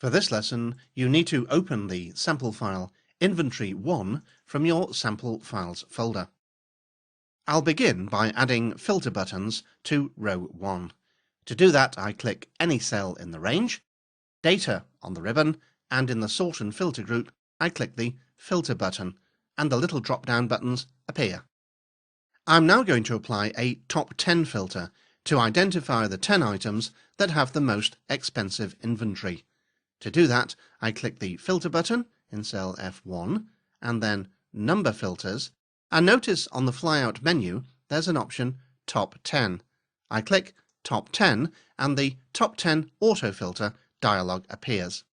For this lesson, you need to open the sample file Inventory1 from your Sample Files folder. I'll begin by adding filter buttons to row 1. To do that, I click any cell in the range, Data on the ribbon, and in the Sort and Filter group, I click the Filter button, and the little drop-down buttons appear. I'm now going to apply a Top 10 filter to identify the 10 items that have the most expensive inventory. To do that, I click the Filter button in cell F1 and then Number Filters, and notice on the flyout menu there's an option Top 10. I click Top 10 and the Top 10 Autofilter dialog appears.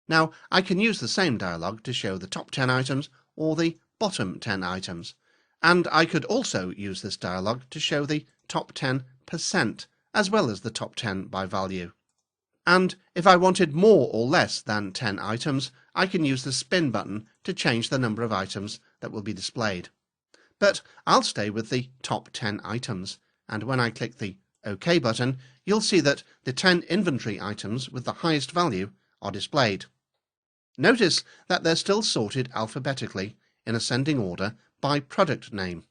Now I can use the same dialog to show the top 10 items or the bottom 10 items, and I could also use this dialog to show the top 10% as well as the top 10 by value. And if I wanted more or less than 10 items, I can use the spin button to change the number of items that will be displayed. But I'll stay with the top 10 items, and when I click the OK button, you'll see that the 10 inventory items with the highest value are displayed. Notice that they're still sorted alphabetically in ascending order by product name.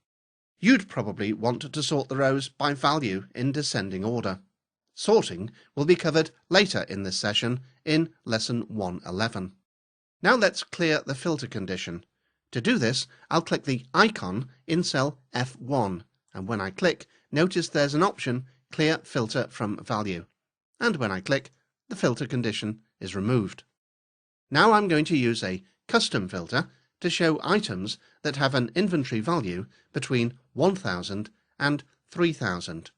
You'd probably want to sort the rows by value in descending order. Sorting will be covered later in this session in Lesson 111. Now let's clear the filter condition. To do this, I'll click the icon in cell F1, and when I click, notice there's an option Clear Filter from Value, and when I click, the filter condition is removed. Now I'm going to use a custom filter to show items that have an inventory value between 1000 and 3000.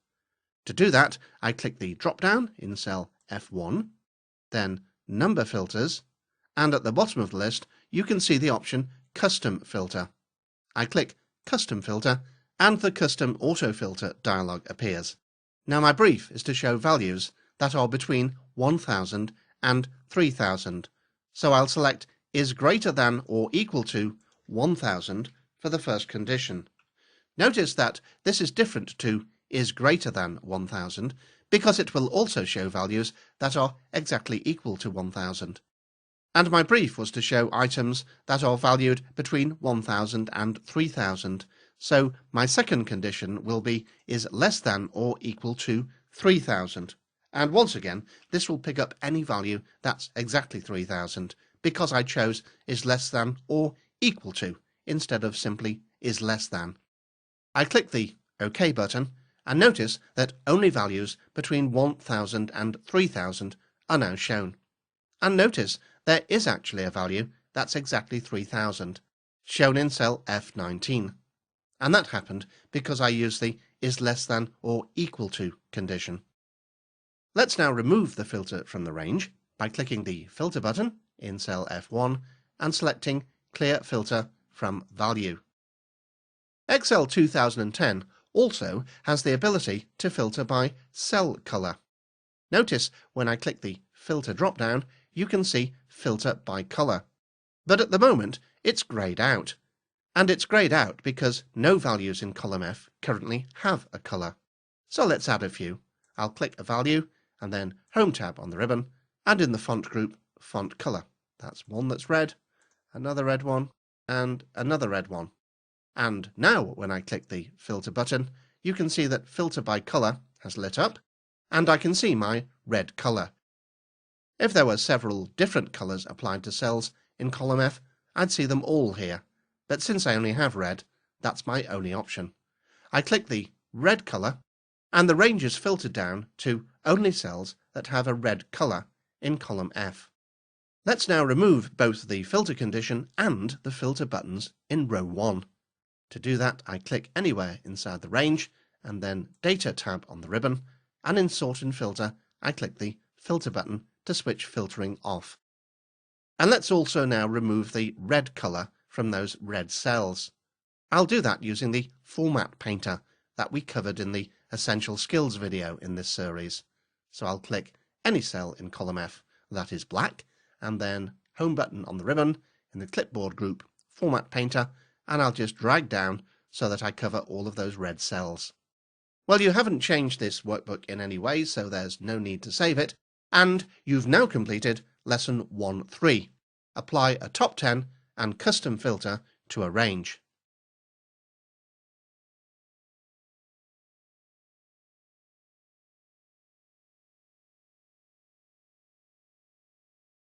To do that, I click the drop-down in cell F1, then Number Filters, and at the bottom of the list you can see the option Custom Filter. I click Custom Filter and the Custom Autofilter dialog appears. Now my brief is to show values that are between 1000 and 3000, so I'll select is greater than or equal to 1000 for the first condition. Notice that this is different to is greater than 1000 because it will also show values that are exactly equal to 1000. And my brief was to show items that are valued between 1000 and 3000, so my second condition will be is less than or equal to 3000. And once again, this will pick up any value that's exactly 3000 because I chose is less than or equal to instead of simply is less than. I click the OK button and notice that only values between 1000 and 3000 are now shown. And notice there is actually a value that's exactly 3000, shown in cell F19. And that happened because I used the is less than or equal to condition. Let's now remove the filter from the range by clicking the Filter button in cell F1 and selecting Clear Filter from Value. Excel 2010 also has the ability to filter by cell color. Notice when I click the Filter drop-down, you can see Filter by color. But at the moment, it's grayed out. And it's grayed out because no values in column F currently have a color. So let's add a few. I'll click a value and then Home tab on the ribbon, and in the font group, Font Color. That's one that's red, another red one, and another red one. And now when I click the Filter button, you can see that Filter by Color has lit up, and I can see my red color. If there were several different colors applied to cells in column F, I'd see them all here. But since I only have red, that's my only option. I click the red color, and the range is filtered down to only cells that have a red color in column F. Let's now remove both the filter condition and the filter buttons in row 1. To do that, I click anywhere inside the range, and then Data tab on the ribbon, and in Sort and Filter, I click the Filter button to switch filtering off. And let's also now remove the red color from those red cells. I'll do that using the Format Painter that we covered in the Essential Skills video in this series. So I'll click any cell in column F that is black, and then Home button on the ribbon, in the clipboard group Format Painter, and I'll just drag down so that I cover all of those red cells. Well, you haven't changed this workbook in any way, so there's no need to save it, and you've now completed Lesson 1.3. Apply a top 10 and custom filter to a range.